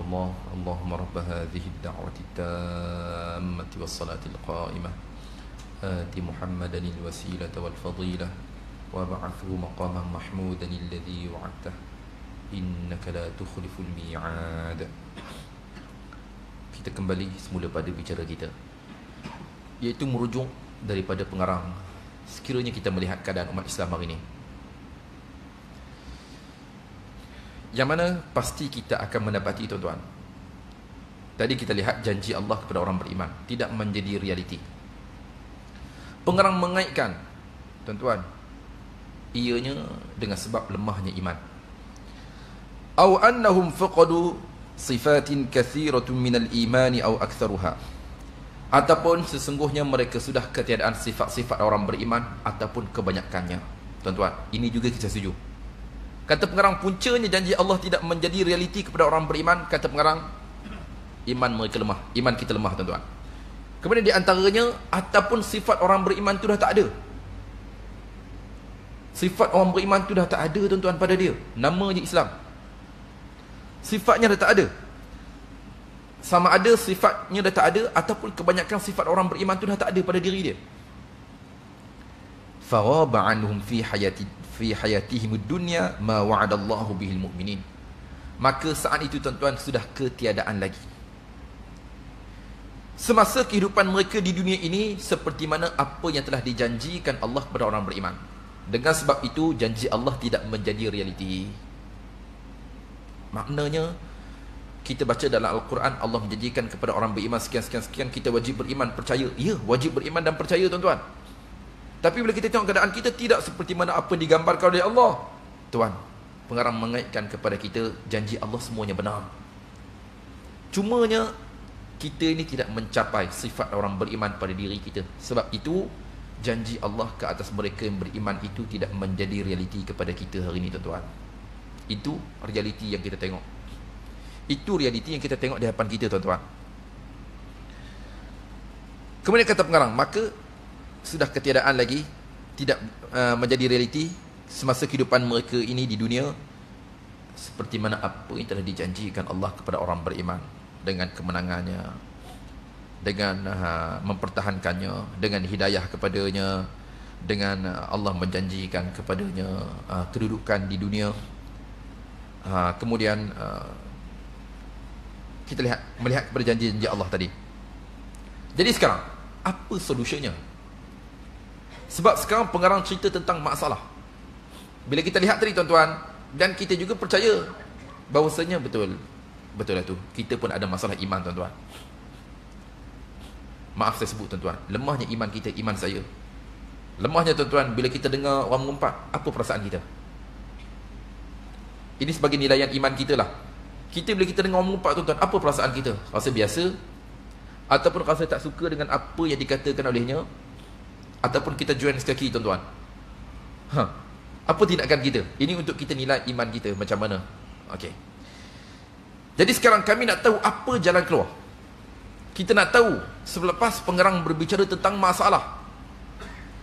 الله اللهم رب هذه الدعوة التامة والصلاة القائمة آت محمدا الوسيلة والفضيلة وابعثه مقاما محمودا الذي وعدته إنك لا تخلف الميعاد. Kita kembali semula pada bicara kita, iaitu merujuk daripada pengarang. Sekiranya kita melihat keadaan umat Islam hari ini, yang mana pasti kita akan mendapati, tuan-tuan, tadi kita lihat janji Allah kepada orang beriman tidak menjadi realiti. Pengarang mengaitkan, tuan-tuan, ianya dengan sebab lemahnya iman. Aw annahum faqadu sifatin kathiratun minal imani aw aktsaruha, ataupun sesungguhnya mereka sudah ketiadaan sifat-sifat orang beriman ataupun kebanyakannya. Tuan-tuan, ini juga kita setuju. Kata pengarang, puncanya janji Allah tidak menjadi realiti kepada orang beriman. Kata pengarang, iman mereka lemah, iman kita lemah, tuan-tuan. Kemudian di antaranya, ataupun sifat orang beriman itu dah tak ada. Sifat orang beriman itu dah tak ada, tuan-tuan, pada dia. Namanya Islam, sifatnya dah tak ada. Sama ada sifatnya dah tak ada, ataupun kebanyakan sifat orang beriman itu dah tak ada pada diri dia. Faraba anhum fi hayatihim dunya ma wa'adallahu bihil mu'minin. Maka saat itu, tuan-tuan, sudah ketiadaan lagi semasa kehidupan mereka di dunia ini seperti mana apa yang telah dijanjikan Allah kepada orang beriman. Dengan sebab itu janji Allah tidak menjadi realiti. Maknanya kita baca dalam Al-Quran, Allah menjanjikan kepada orang beriman sekian, kita wajib beriman, percaya. Ya, wajib beriman dan percaya, tuan-tuan. Tapi bila kita tengok keadaan kita tidak seperti mana apa digambarkan oleh Allah, tuan, pengarang mengaitkan kepada kita janji Allah semuanya benar. Cumanya kita ini tidak mencapai sifat orang beriman pada diri kita. Sebab itu janji Allah ke atas mereka yang beriman itu tidak menjadi realiti kepada kita hari ini, tuan-tuan. Itu realiti yang kita tengok. Itu realiti yang kita tengok di hadapan kita, tuan-tuan. Kemudian kata pengarang, maka sudah ketiadaan lagi, tidak menjadi realiti semasa kehidupan mereka ini di dunia seperti mana apa yang telah dijanjikan Allah kepada orang beriman, dengan kemenangannya, dengan mempertahankannya, dengan hidayah kepadanya, dengan Allah menjanjikan kepadanya kedudukan di dunia. Kemudian kita melihat kepada janji-janji Allah tadi. Jadi sekarang apa solusinya? Sebab sekarang pengarang cerita tentang masalah. Bila kita lihat tadi, tuan-tuan, dan kita juga percaya bahawasanya betul lah tu, kita pun ada masalah iman, tuan-tuan. Maaf saya sebut, tuan-tuan, lemahnya iman kita, iman saya. Lemahnya, tuan-tuan, bila kita dengar orang mengumpat, apa perasaan kita? Ini sebagai nilaian iman kita lah. Kita bila kita dengar orang mengumpat, tuan-tuan, apa perasaan kita? Rasa biasa? Ataupun rasa tak suka dengan apa yang dikatakan olehnya? Ataupun kita join sekaki, tuan-tuan? Apa tindakan kita? Ini untuk kita nilai iman kita macam mana. Okey. Jadi sekarang kami nak tahu apa jalan keluar. Kita nak tahu selepas pengarang berbicara tentang masalah,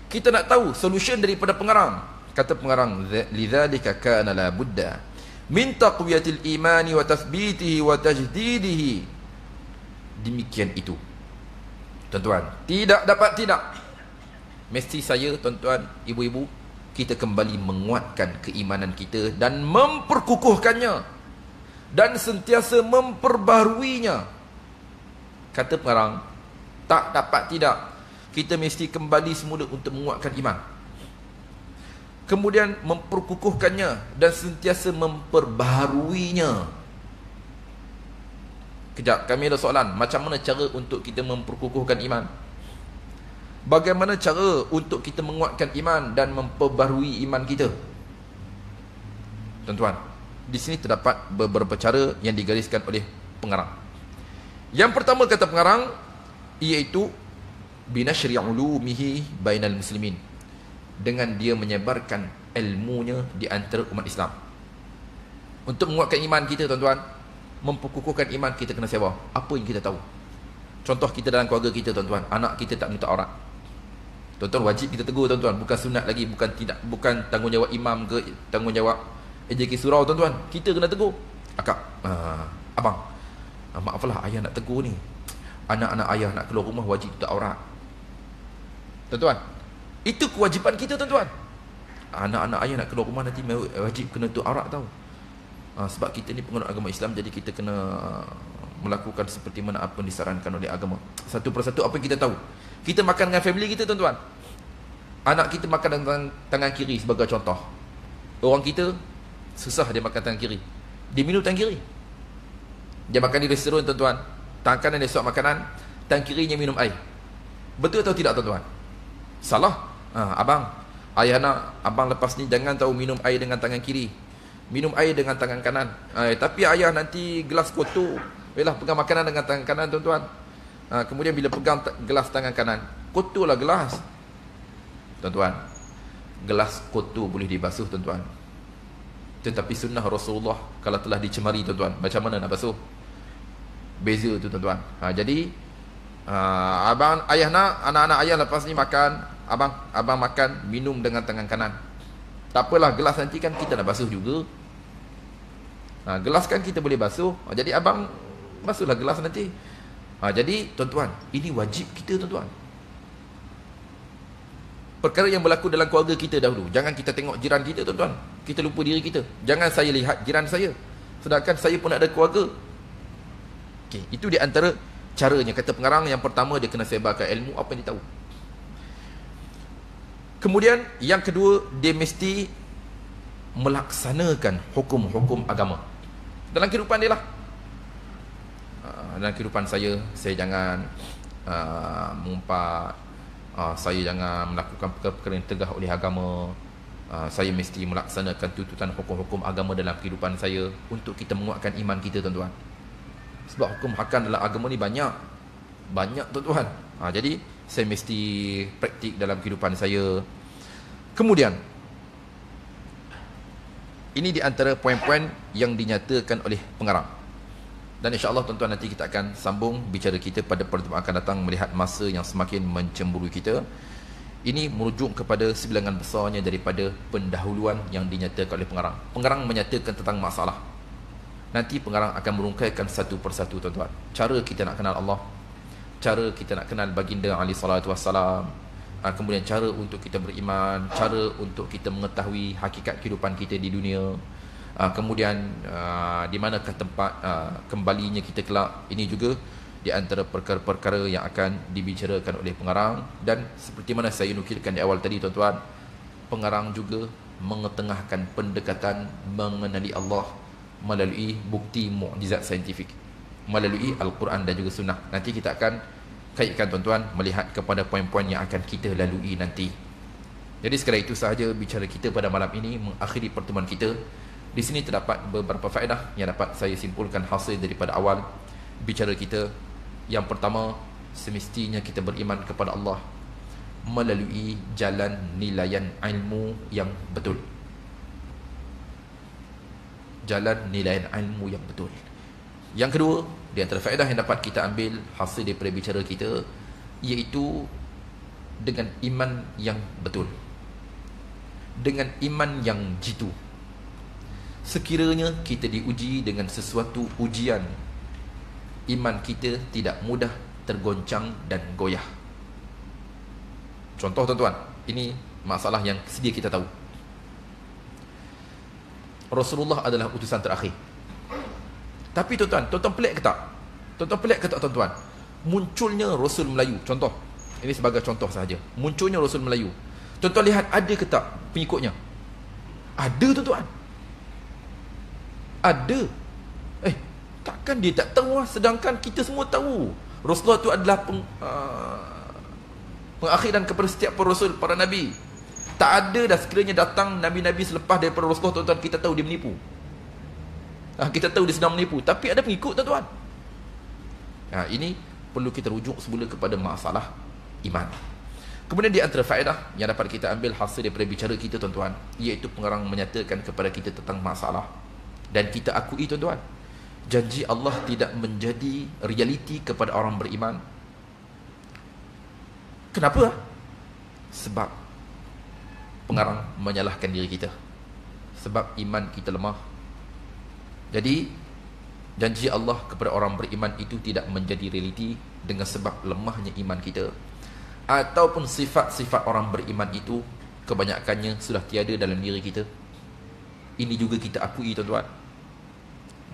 kita nak tahu solution daripada pengarang. Kata pengarang, lidzalika kana la budda min taqwiyatil imani wa tathbitihi wa tajdidihi. Demikian itu, tuan-tuan, tidak dapat tidak, mesti saya, tuan-tuan, ibu-ibu, kita kembali menguatkan keimanan kita dan memperkukuhkannya dan sentiasa memperbaharuinya. Kata pengarang, tak dapat tidak, kita mesti kembali semula untuk menguatkan iman, kemudian memperkukuhkannya dan sentiasa memperbaharuinya. Kejap, kami ada soalan, macam mana cara untuk kita memperkukuhkan iman? Bagaimana cara untuk kita menguatkan iman dan memperbaharui iman kita? Tuan-tuan, di sini terdapat beberapa cara yang digariskan oleh pengarang. Yang pertama, kata pengarang, iaitu binashri ulumihi bainal muslimin, dengan dia menyebarkan ilmunya di antara umat Islam. Untuk menguatkan iman kita, tuan-tuan, memperkukuhkan iman kita, kena sewa apa yang kita tahu. Contoh kita dalam keluarga kita, tuan-tuan, anak kita tak minta aurat, tuan-tuan, wajib kita tegur, tuan-tuan, bukan sunat lagi, bukan tanggungjawab imam ke tanggungjawab AJK surau, tuan-tuan, kita kena tegur. Akak, abang, Maaflah ayah nak tegur ni, anak-anak ayah nak keluar rumah wajib tutup aurat. Tuan-tuan, itu kewajipan kita tuan-tuan. Anak-anak ayah nak keluar rumah nanti wajib kena tutup aurat tau. Sebab kita ni penganut agama Islam, jadi kita kena melakukan seperti mana apa yang disarankan oleh agama. Satu persatu apa yang kita tahu. Kita makan dengan family kita tuan-tuan, anak kita makan dengan tangan kiri sebagai contoh. Orang kita susah dia makan tangan kiri, dia minum tangan kiri. Dia makan di restoran tuan-tuan, tangan kanan dia suap makanan, tangan kirinya minum air. Betul atau tidak tuan-tuan? Salah. Abang, ayah nak abang lepas ni jangan tahu minum air dengan tangan kiri, minum air dengan tangan kanan. Tapi ayah nanti gelas kotor, belah pegang makanan dengan tangan kanan tuan-tuan. Kemudian bila pegang gelas tangan kanan, kotorlah gelas. Tuan-tuan, gelas kotor boleh dibasuh tuan-tuan, tetapi sunnah Rasulullah kalau telah dicemari tuan-tuan, macam mana nak basuh? Beza tu tuan-tuan. Jadi abang, ayah nak anak-anak ayah lepas ni makan, abang makan, minum dengan tangan kanan. Tak apalah, gelas nanti kan kita nak basuh juga. Gelas kan kita boleh basuh. Jadi abang basuhlah gelas nanti. Jadi tuan-tuan, ini wajib kita tuan-tuan. Perkara yang berlaku dalam keluarga kita dahulu, jangan kita tengok jiran kita tuan-tuan, kita lupa diri kita. Jangan saya lihat jiran saya, sedangkan saya pun ada keluarga. Itu di antara caranya. Kata pengarang, yang pertama dia kena sebarkan ilmu apa yang dia tahu. Kemudian yang kedua, dia mesti melaksanakan hukum-hukum agama dalam kehidupan dia lah. Dalam kehidupan saya jangan mengumpat, saya jangan melakukan perkara-perkara yang tegah oleh agama. Saya mesti melaksanakan tuntutan hukum-hukum agama dalam kehidupan saya untuk kita menguatkan iman kita tuan-tuan. Sebab hukum hakam dalam agama ni banyak tuan-tuan. Jadi saya mesti praktik dalam kehidupan saya. Kemudian ini di antara poin-poin yang dinyatakan oleh pengarang. Dan insya-Allah tuan-tuan nanti kita akan sambung bicara kita pada pertemuan akan datang, melihat masa yang semakin mencemburui kita. Ini merujuk kepada sebilangan besarnya daripada pendahuluan yang dinyatakan oleh pengarang. Pengarang menyatakan tentang masalah. Nanti pengarang akan merungkaikan satu persatu tuan-tuan. Cara kita nak kenal Allah, cara kita nak kenal baginda alaihi salatu wassalam, kemudian cara untuk kita beriman, cara untuk kita mengetahui hakikat kehidupan kita di dunia, kemudian di manakah tempat kembalinya kita kelak. Ini juga di antara perkara-perkara yang akan dibicarakan oleh pengarang. Dan seperti mana saya nukilkan di awal tadi tuan-tuan, pengarang juga mengetengahkan pendekatan mengenali Allah melalui bukti mukjizat saintifik, melalui Al-Quran dan juga Sunnah. Nanti kita akan kaitkan tuan-tuan, melihat kepada poin-poin yang akan kita lalui nanti. Jadi sekadar itu sahaja bicara kita pada malam ini, mengakhiri pertemuan kita. Di sini terdapat beberapa faedah yang dapat saya simpulkan hasil daripada awal bicara kita. Yang pertama, semestinya kita beriman kepada Allah melalui jalan nilaian ilmu yang betul. Jalan nilaian ilmu yang betul. Yang kedua, di antara faedah yang dapat kita ambil hasil daripada bicara kita, iaitu dengan iman yang betul, dengan iman yang jitu. Sekiranya kita diuji dengan sesuatu ujian, iman kita tidak mudah tergoncang dan goyah. Contoh tuan-tuan, ini masalah yang sedia kita tahu. Rasulullah adalah utusan terakhir. Tapi tuan-tuan pelik ke tak? Tuan-tuan pelik ke tak tuan-tuan? Munculnya Rasul Melayu, contoh. Ini sebagai contoh sahaja. Munculnya Rasul Melayu. Tuan-tuan lihat ada ke tak pengikutnya? Ada tuan-tuan. Ada. Takkan dia tak tahu lah, sedangkan kita semua tahu Rasulullah itu adalah pengakhiran kepada setiap Rasul, para Nabi. Tak ada dah sekiranya datang Nabi-Nabi selepas daripada Rasulullah tuan-tuan, kita tahu dia menipu. Kita tahu dia sedang menipu, tapi ada pengikut tuan-tuan. Ini perlu kita rujuk semula kepada masalah iman. Kemudian di antara faedah yang dapat kita ambil hasil daripada bicara kita tuan-tuan, iaitu pengarang menyatakan kepada kita tentang masalah. Dan kita akui tuan-tuan, janji Allah tidak menjadi realiti kepada orang beriman. Kenapa? Sebab pengarang menyalahkan diri kita, sebab iman kita lemah. Jadi Janji Allah kepada orang beriman itu tidak menjadi realiti dengan sebab lemahnya iman kita, ataupun sifat-sifat orang beriman itu kebanyakannya sudah tiada dalam diri kita. Ini juga kita akui tuan-tuan,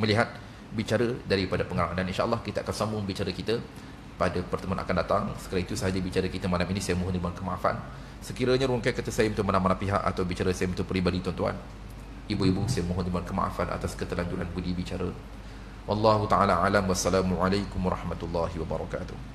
melihat bicara daripada pengalaman. Dan insyaAllah kita akan sambung bicara kita pada pertemuan akan datang. Sekali itu sahaja bicara kita malam ini. Saya mohon dimohon kemaafan sekiranya rungkai kata saya untuk mana-mana pihak atau bicara saya untuk peribadi tuan-tuan, ibu-ibu, saya mohon dimohon kemaafan atas keterlanjuran budi bicara. Wallahu ta'ala alam. Wassalamualaikum warahmatullahi wabarakatuh.